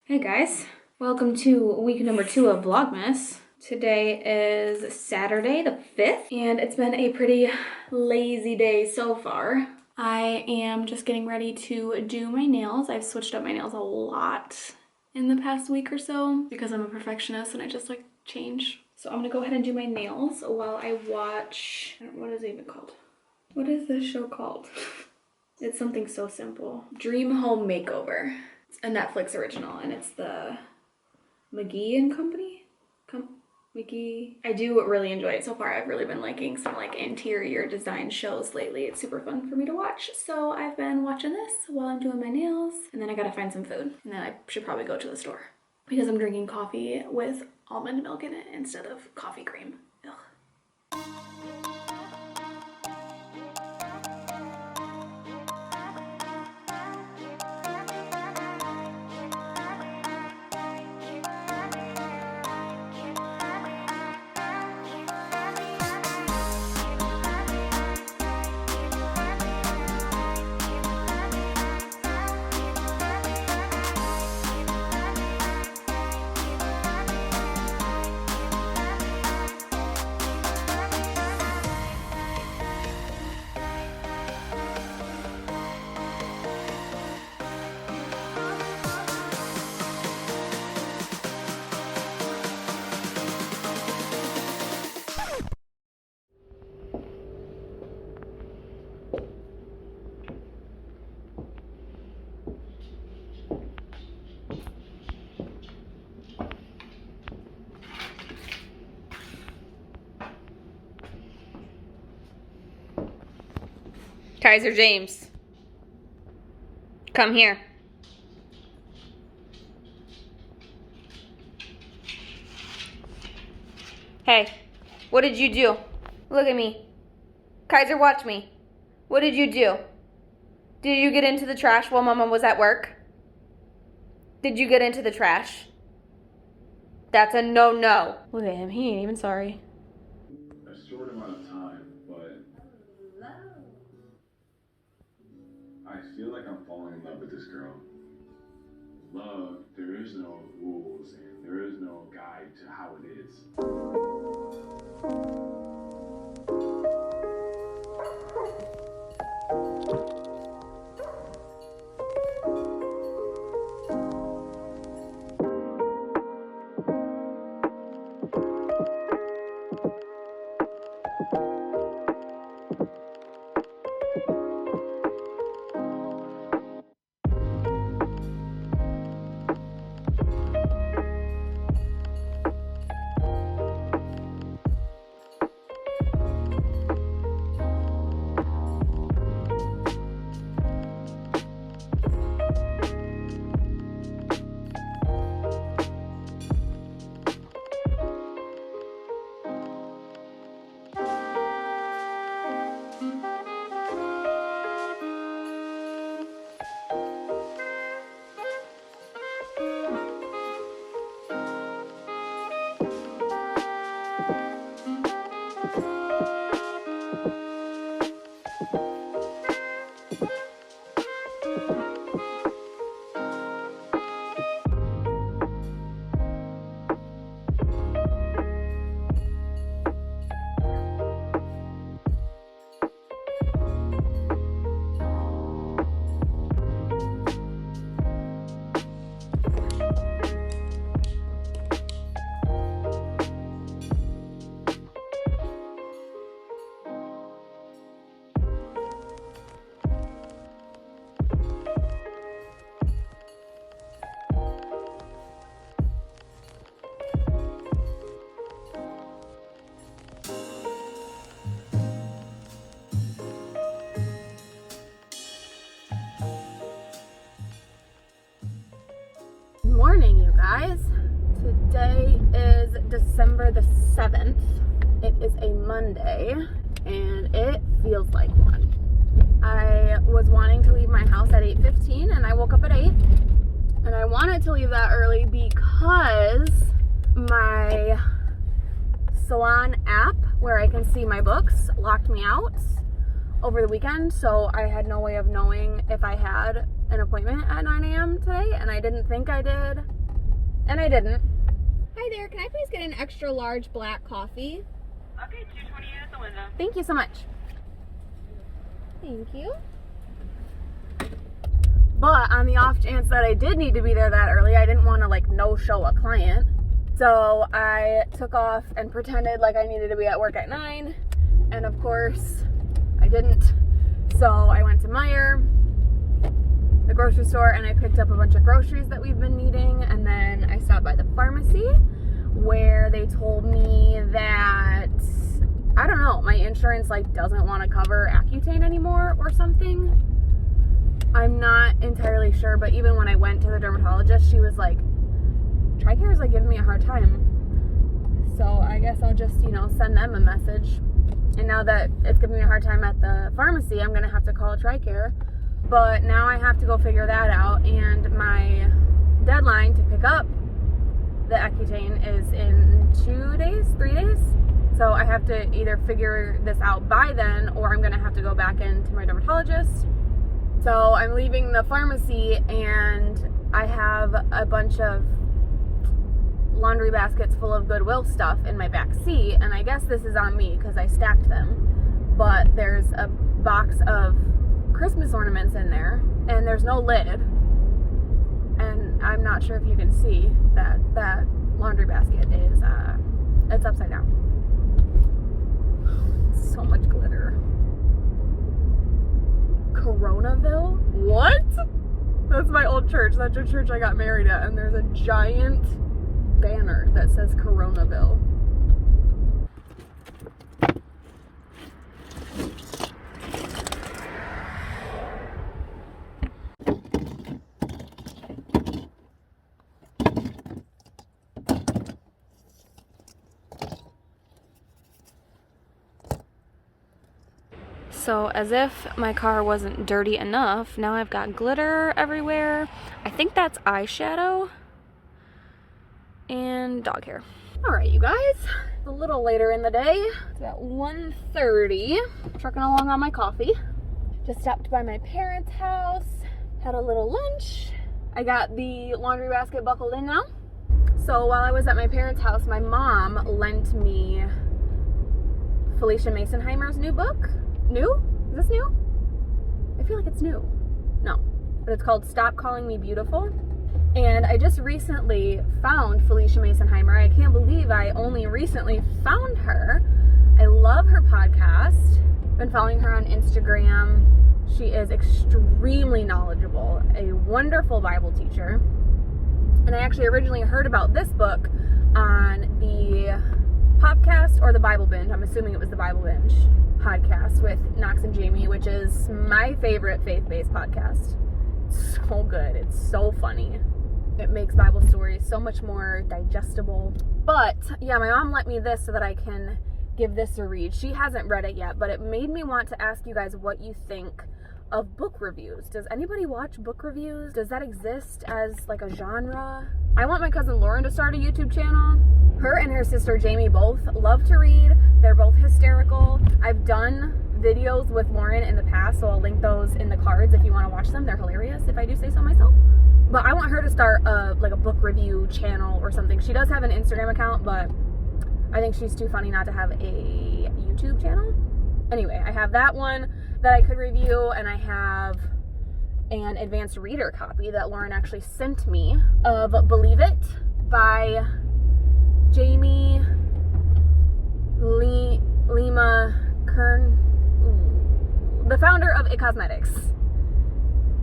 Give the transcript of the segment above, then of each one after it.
Hey guys, welcome to week number 2 of Vlogmas. Today is Saturday the 5th and it's been a pretty lazy day so far. I am just getting ready to do my nails. I've switched up my nails a lot in the past week or so because I'm a perfectionist and I just like change. So I'm gonna go ahead and do my nails while I watch, what is it even called? What is this show called? It's something so simple. Dream Home Makeover. It's a Netflix original and it's the McGee and Company? McGee. I do really enjoy it so far. I've really been liking some like interior design shows lately. It's super fun for me to watch. So I've been watching this while I'm doing my nails and then I gotta find some food and then I should probably go to the store because I'm drinking coffee with almond milk in it instead of coffee cream. Ugh. Kaiser James, come here. Hey, what did you do? Look at me. Kaiser, watch me. What did you do? Did you get into the trash while Mama was at work? Did you get into the trash? That's a no-no. Look at him, he ain't even sorry. A short amount of time, but I feel like I'm falling in love with this girl. Love, there is no rules and there is no guide to how it is. Morning, you guys. Today is December the 7th. It is a Monday and it feels like one. I was wanting to leave my house at 8:15 and I woke up at 8 and I wanted to leave that early because my salon app where I can see my books locked me out over the weekend, so I had no way of knowing if I had an appointment at 9 a.m. today, and I didn't think I did and I didn't. Hi there, can I please get an extra large black coffee? Okay, 228 at the window. Thank you so much. Thank you. But on the off chance that I did need to be there that early, I didn't want to like no-show a client. So I took off and pretended like I needed to be at work at 9. And of course, I didn't. So I went to Meijer, the grocery store, and I picked up a bunch of groceries that we've been needing. And then I stopped by the pharmacy where they told me that, I don't know, my insurance like doesn't want to cover Accutane anymore or something. I'm not entirely sure, but even when I went to the dermatologist, she was like, TRICARE is like giving me a hard time. So I guess I'll just, you know, send them a message. And now that it's giving me a hard time at the pharmacy, I'm going to have to call TRICARE. But now I have to go figure that out. And my deadline to pick up the Accutane is in 2 days, 3 days. So I have to either figure this out by then, or I'm going to have to go back into my dermatologist. So I'm leaving the pharmacy and I have a bunch of laundry baskets full of Goodwill stuff in my back seat, and I guess this is on me because I stacked them. But there's a box of Christmas ornaments in there and there's no lid. And I'm not sure if you can see that that laundry basket is it's upside down. So much glitter. Coronaville? What? That's my old church. That's the church I got married at, and there's a giant banner that says Coronaville. So as if my car wasn't dirty enough, now I've got glitter everywhere. I think that's eyeshadow and dog hair. All right, you guys, it's a little later in the day. It's about 1:30. Trucking along on my coffee. Just stopped by my parents' house, had a little lunch. I got the laundry basket buckled in now. So while I was at my parents' house, my mom lent me Felicia Masonheimer's new book. New? Is this new? I feel like it's new. No. But it's called Stop Calling Me Beautiful. And I just recently found Felicia Masonheimer. I can't believe I only recently found her. I love her podcast. Been following her on Instagram. She is extremely knowledgeable, a wonderful Bible teacher. And I actually originally heard about this book on the Popcast or the Bible Binge. I'm assuming it was the Bible Binge podcast with Knox and Jamie, which is my favorite faith-based podcast. It's so good. It's so funny. It makes Bible stories so much more digestible. But yeah, my mom lent me this so that I can give this a read. She hasn't read it yet, but it made me want to ask you guys what you think of book reviews. Does anybody watch book reviews? Does that exist as like a genre? I want my cousin Lauren to start a YouTube channel. Her and her sister Jamie both love to read. They're both hysterical. I've done videos with Lauren in the past, so I'll link those in the cards if you want to watch them. They're hilarious, if I do say so myself. But I want her to start a book review channel or something. She does have an Instagram account, but I think she's too funny not to have a YouTube channel. Anyway, I have that one that I could review, and I have an advanced reader copy that Lauren actually sent me of Believe It by Jamie Lima Kern, the founder of It Cosmetics,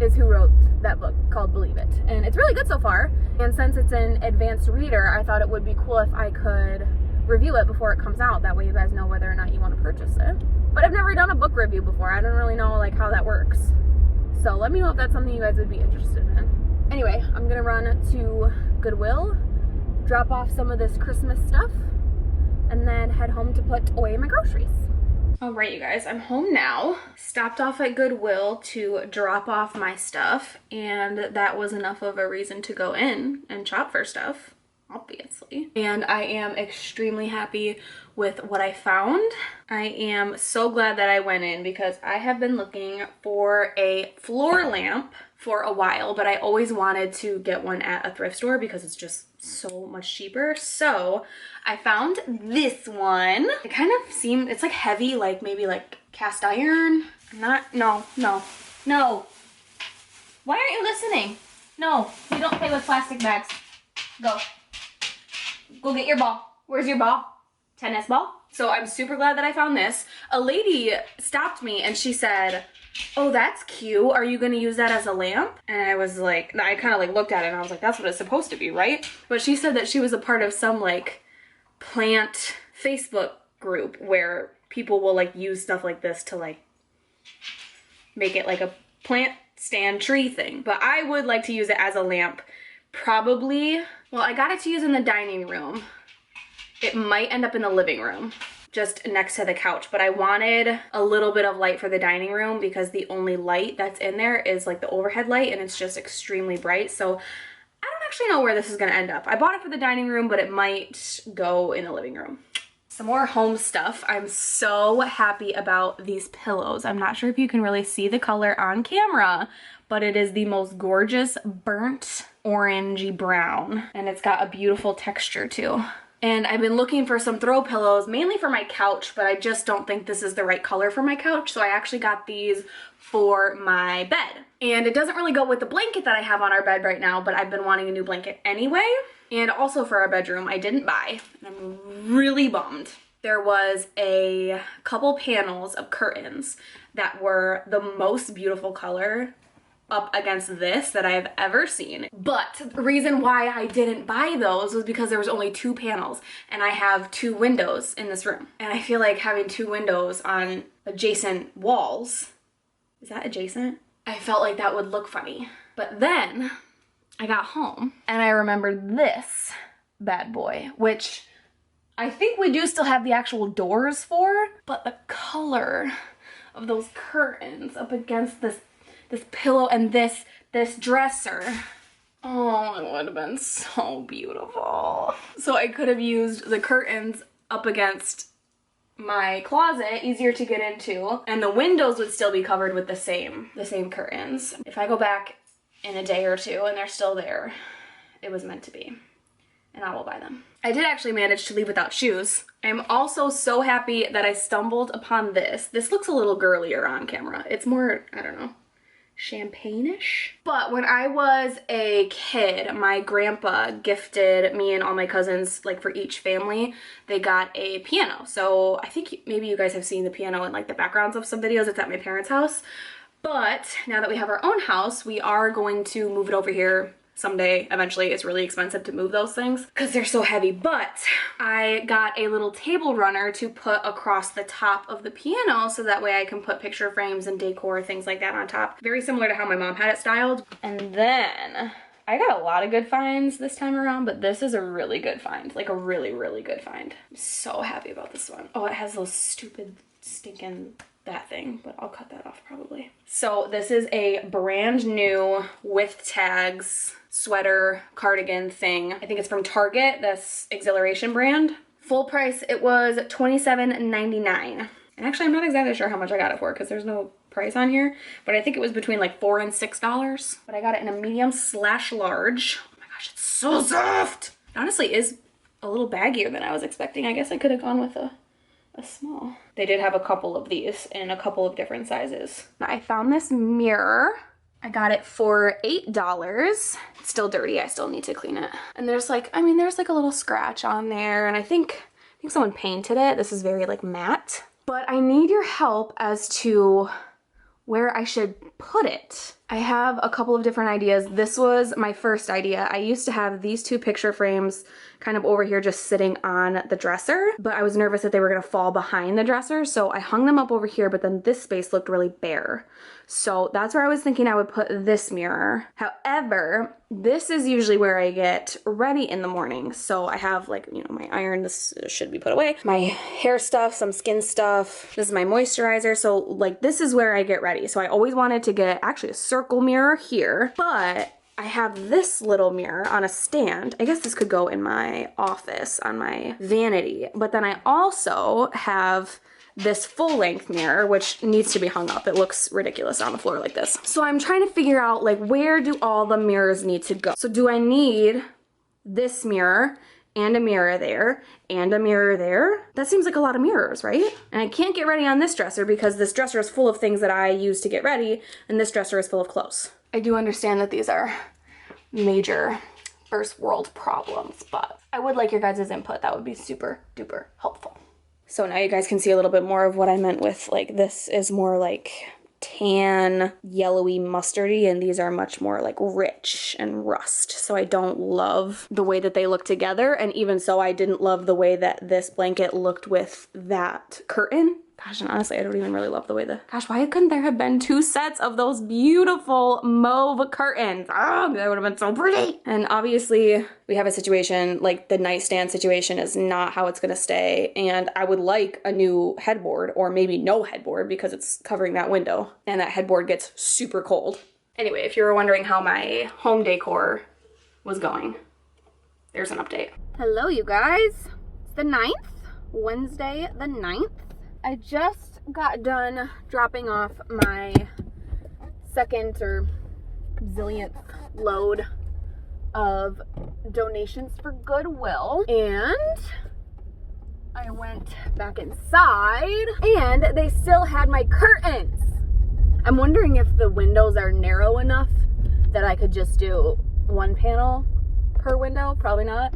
is who wrote that book called Believe It. And it's really good so far. And since it's an advanced reader, I thought it would be cool if I could review it before it comes out. That way you guys know whether or not you want to purchase it. But I've never done a book review before. I don't really know how that works. So let me know if that's something you guys would be interested in. Anyway, I'm gonna run to Goodwill, drop off some of this Christmas stuff, and then head home to put away my groceries. All right, you guys, I'm home now. Stopped off at Goodwill to drop off my stuff, and that was enough of a reason to go in and shop for stuff, obviously. And I am extremely happy with what I found. I am so glad that I went in because I have been looking for a floor lamp for a while, but I always wanted to get one at a thrift store because it's just so much cheaper. So I found this one. It kind of seemed, it's like heavy, like maybe like cast iron. No. Why aren't you listening? No, you don't play with plastic bags. Go get your ball. Where's your ball? Tennis ball? So I'm super glad that I found this. A lady stopped me and she said, oh, that's cute. Are you gonna use that as a lamp? And I was like, I kind of like looked at it and I was like, that's what it's supposed to be, right? But she said that she was a part of some like plant Facebook group where people will like use stuff like this to like make it like a plant stand tree thing. But I would like to use it as a lamp. Probably, well, I got it to use in the dining room. It might end up in the living room, just next to the couch, but I wanted a little bit of light for the dining room because the only light that's in there is like the overhead light and it's just extremely bright. So I don't actually know where this is gonna end up. I bought it for the dining room, but it might go in the living room. Some more home stuff. I'm so happy about these pillows. I'm not sure if you can really see the color on camera, but it is the most gorgeous burnt orangey brown and it's got a beautiful texture too. And I've been looking for some throw pillows, mainly for my couch, but I just don't think this is the right color for my couch. So I actually got these for my bed. And it doesn't really go with the blanket that I have on our bed right now, but I've been wanting a new blanket anyway. And also for our bedroom, I didn't buy, and I'm really bummed. There was a couple panels of curtains that were the most beautiful color up against this that I have ever seen. But the reason why I didn't buy those was because there was only 2 panels and I have 2 windows in this room. And I feel like having 2 windows on adjacent walls, is that adjacent? I felt like that would look funny. But then I got home and I remembered this bad boy, which I think we do still have the actual doors for, but the color of those curtains up against this pillow and this dresser. Oh, it would have been so beautiful. So I could have used the curtains up against my closet, easier to get into, and the windows would still be covered with the same curtains. If I go back in a day or 2 and they're still there, it was meant to be. And I will buy them. I did actually manage to leave without shoes. I'm also so happy that I stumbled upon this. This looks a little girlier on camera. It's more, I don't know, champagne-ish. But when I was a kid, my grandpa gifted me and all my cousins, like for each family, they got a piano. So I think maybe you guys have seen the piano in like the backgrounds of some videos. It's at my parents' house. But now that we have our own house, we are going to move it over here someday. Eventually. It's really expensive to move those things because they're so heavy. But I got a little table runner to put across the top of the piano so that way I can put picture frames and decor, things like that on top. Very similar to how my mom had it styled. And then I got a lot of good finds this time around, but this is a really good find. Like a really, really good find. I'm so happy about this one. Oh, it has those stupid stinking that thing, but I'll cut that off probably. So this is a brand new with tags sweater cardigan thing. I think it's from Target, this Exhilaration brand. Full price, it was $27.99. And actually, I'm not exactly sure how much I got it for because there's no price on here, but I think it was between like $4 and $6. But I got it in a medium/large. Oh my gosh, it's so soft. It honestly is a little baggier than I was expecting. I guess I could have gone with a small. They did have a couple of these in a couple of different sizes. I found this mirror. I got it for $8. It's still dirty. I still need to clean it. And there's like, I mean, there's like a little scratch on there, and I think someone painted it. This is very like matte. But I need your help as to where I should put it. I have a couple of different ideas. This was my first idea. I used to have these 2 picture frames kind of over here just sitting on the dresser, but I was nervous that they were gonna fall behind the dresser, so I hung them up over here, but then this space looked really bare. So that's where I was thinking I would put this mirror. However, this is usually where I get ready in the morning. So I have like, you know, my iron, this should be put away, my hair stuff, some skin stuff. This is my moisturizer. So like this is where I get ready. So I always wanted to get actually a circle mirror here, but I have this little mirror on a stand. I guess this could go in my office on my vanity, but then I also have this full-length mirror, which needs to be hung up. It looks ridiculous on the floor like this. So I'm trying to figure out like where do all the mirrors need to go? So do I need this mirror, and a mirror there, and a mirror there. That seems like a lot of mirrors, right? And I can't get ready on this dresser because this dresser is full of things that I use to get ready, and this dresser is full of clothes. I do understand that these are major first world problems, but I would like your guys' input. That would be super duper helpful. So now you guys can see a little bit more of what I meant with, like, this is more like tan, yellowy, mustardy, and these are much more like rich and rust. So I don't love the way that they look together, and even so, I didn't love the way that this blanket looked with that curtain. Gosh, and honestly, I don't even really love the way gosh, why couldn't there have been 2 sets of those beautiful mauve curtains? Oh, that would have been so pretty. And obviously, we have a situation, like the nightstand situation is not how it's gonna stay. And I would like a new headboard, or maybe no headboard because it's covering that window. And that headboard gets super cold. Anyway, if you were wondering how my home decor was going, there's an update. Hello, you guys. It's the 9th, Wednesday the 9th. I just got done dropping off my second or zillionth load of donations for Goodwill, and I went back inside and they still had my curtains. I'm wondering if the windows are narrow enough that I could just do 1 panel per window. Probably not,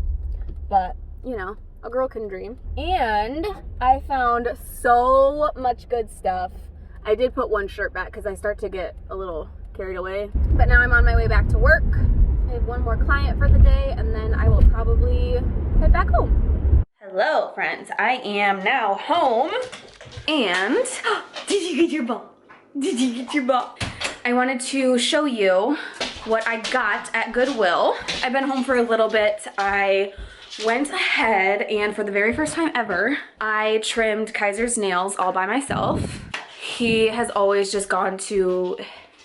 but you know, a girl can dream. And I found so much good stuff. I did put 1 shirt back because I start to get a little carried away. But now I'm on my way back to work. I have 1 more client for the day, and then I will probably head back home. Hello, friends. I am now home. And did you get your ball? Did you get your ball? I wanted to show you what I got at Goodwill. I've been home for a little bit. I went ahead and for the very first time ever, I trimmed Kaiser's nails all by myself. He has always just gone to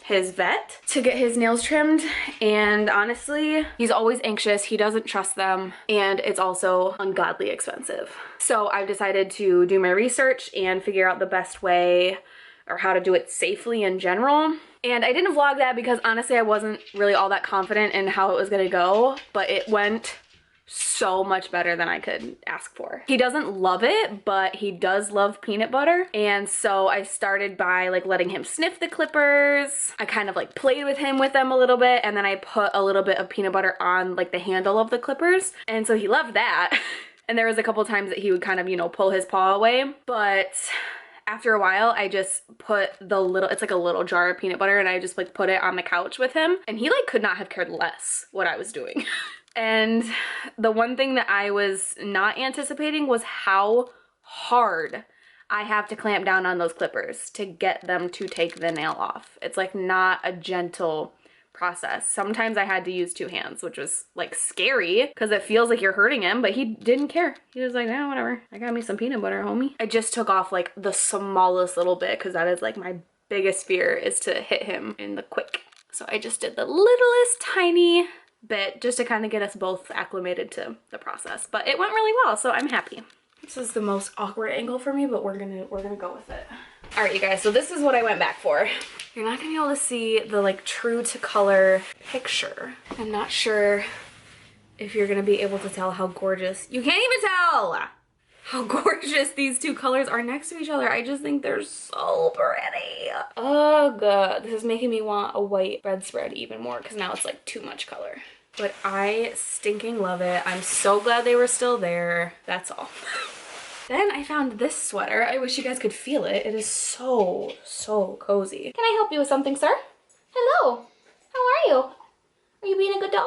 his vet to get his nails trimmed, and honestly, he's always anxious. He doesn't trust them, and it's also ungodly expensive. So I've decided to do my research and figure out the best way or how to do it safely in general. And I didn't vlog that because honestly, I wasn't really all that confident in how it was gonna go, but it went so much better than I could ask for. He doesn't love it, but he does love peanut butter. And so I started by like letting him sniff the clippers. I kind of like played with him with them a little bit, and then I put a little bit of peanut butter on like the handle of the clippers. And so he loved that. And there was a couple times that he would kind of, you know, pull his paw away. But after a while, I just put the little, it's like a little jar of peanut butter, and I just like put it on the couch with him. And he like could not have cared less what I was doing. And the one thing that I was not anticipating was how hard I have to clamp down on those clippers to get them to take the nail off. It's like not a gentle process. Sometimes I had to use 2 hands, which was like scary because it feels like you're hurting him, but he didn't care. He was like, "Yeah, whatever. I got me some peanut butter, homie." I just took off like the smallest little bit because that is like my biggest fear, is to hit him in the quick. So I just did the littlest tiny bit just to kind of get us both acclimated to the process, but it went really well, so I'm happy. This is the most awkward angle for me, but we're gonna go with it. All right, you guys, so this is what I went back for. You're not gonna be able to see the like true to color picture. I'm not sure if you're gonna be able to tell how gorgeous, you can't even tell how gorgeous these 2 colors are next to each other. I just think they're so pretty. Oh god, this is making me want a white bedspread even more because now it's like too much color. But I stinking love it. I'm so glad they were still there. That's all. Then I found this sweater. I wish you guys could feel it. It is so, so cozy. Can I help you with something, sir? Hello. How are you? Are you being a good dog?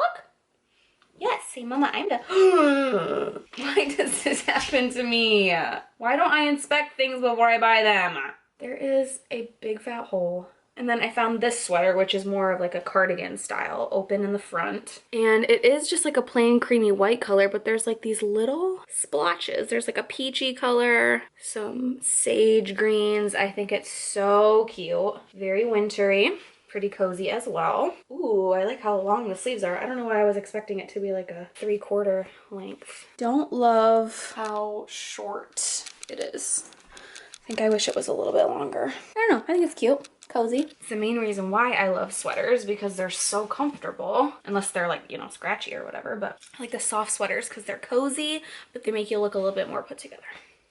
Yes, say mama, I'm the Why does this happen to me? Why don't I inspect things before I buy them? There is a big fat hole. And then I found this sweater, which is more of like a cardigan style, open in the front. And it is just like a plain creamy white color, but there's like these little splotches. There's like a peachy color, some sage greens. I think it's so cute. Very wintry. Pretty cozy as well. Ooh, I like how long the sleeves are. I don't know why I was expecting it to be like a 3/4 length. Don't love how short it is. I think I wish it was a little bit longer. I don't know, I think it's cute. cozy. It's the main reason why I love sweaters, because they're so comfortable, unless they're like, you know, scratchy or whatever, but I like the soft sweaters because they're cozy, but they make you look a little bit more put together.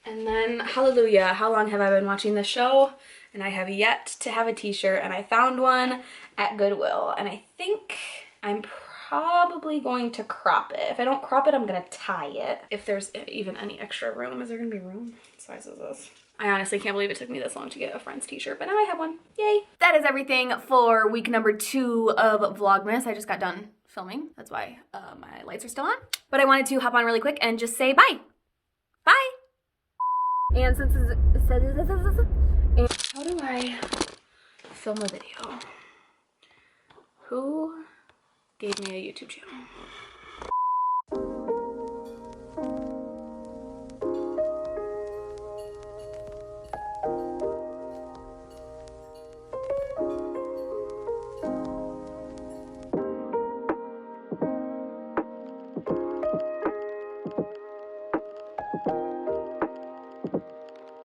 And then, hallelujah, how long have I been watching this show? And I have yet to have a t-shirt, and I found one at Goodwill, and I think I'm probably going to crop it. If I don't crop it, I'm gonna tie it. If there's even any extra room. Is there gonna be room? What size is this? I honestly can't believe it took me this long to get a friend's t-shirt, but now I have one. Yay. That is everything for week number 2 of Vlogmas. I just got done filming. That's why my lights are still on. But I wanted to hop on really quick and just say bye. Bye. And since how do I film a video? Who gave me a YouTube channel?